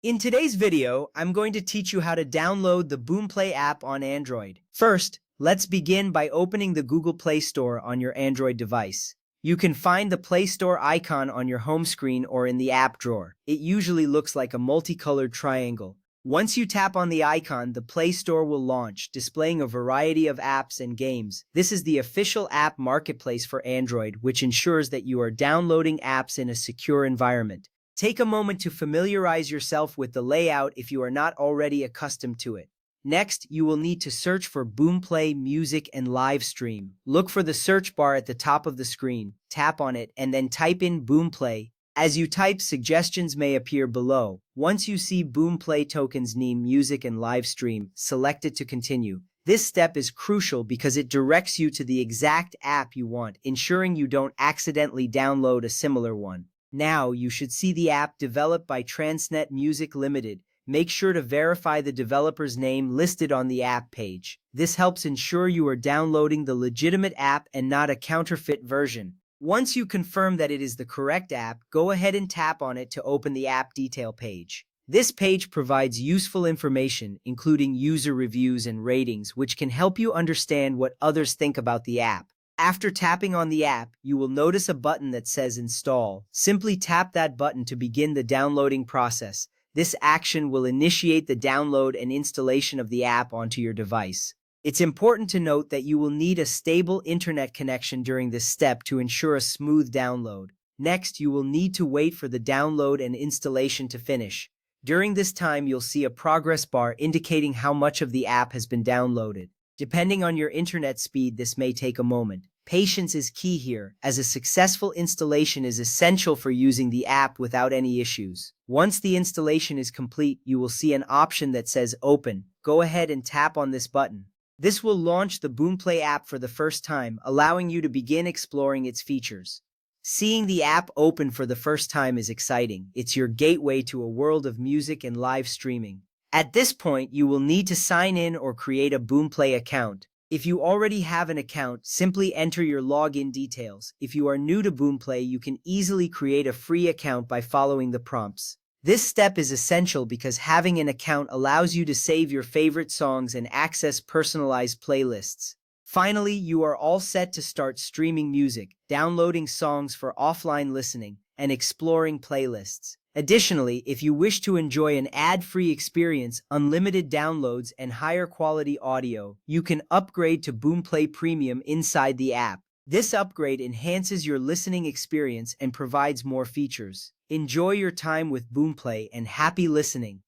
In today's video, I'm going to teach you how to download the Boomplay app on Android. First, let's begin by opening the Google Play Store on your Android device. You can find the Play Store icon on your home screen or in the app drawer. It usually looks like a multicolored triangle. Once you tap on the icon, the Play Store will launch, displaying a variety of apps and games. This is the official app marketplace for Android, which ensures that you are downloading apps in a secure environment. Take a moment to familiarize yourself with the layout if you are not already accustomed to it. Next, you will need to search for Boomplay Music and Live Stream. Look for the search bar at the top of the screen, tap on it, and then type in Boomplay. As you type, suggestions may appear below. Once you see Boomplay tokens name Music and Live Stream, select it to continue. This step is crucial because it directs you to the exact app you want, ensuring you don't accidentally download a similar one. Now, you should see the app developed by Transnet Music Limited. Make sure to verify the developer's name listed on the app page. This helps ensure you are downloading the legitimate app and not a counterfeit version. Once you confirm that it is the correct app, go ahead and tap on it to open the app detail page. This page provides useful information, including user reviews and ratings, which can help you understand what others think about the app. After tapping on the app, you will notice a button that says Install. Simply tap that button to begin the downloading process. This action will initiate the download and installation of the app onto your device. It's important to note that you will need a stable internet connection during this step to ensure a smooth download. Next, you will need to wait for the download and installation to finish. During this time, you'll see a progress bar indicating how much of the app has been downloaded. Depending on your internet speed, this may take a moment. Patience is key here, as a successful installation is essential for using the app without any issues. Once the installation is complete, you will see an option that says Open. Go ahead and tap on this button. This will launch the Boomplay app for the first time, allowing you to begin exploring its features. Seeing the app open for the first time is exciting. It's your gateway to a world of music and live streaming. At this point, you will need to sign in or create a Boomplay account. If you already have an account, simply enter your login details. If you are new to Boomplay, you can easily create a free account by following the prompts. This step is essential because having an account allows you to save your favorite songs and access personalized playlists. Finally, you are all set to start streaming music, downloading songs for offline listening, and exploring playlists. Additionally, if you wish to enjoy an ad-free experience, unlimited downloads, and higher quality audio, you can upgrade to Boomplay Premium inside the app. This upgrade enhances your listening experience and provides more features. Enjoy your time with Boomplay and happy listening.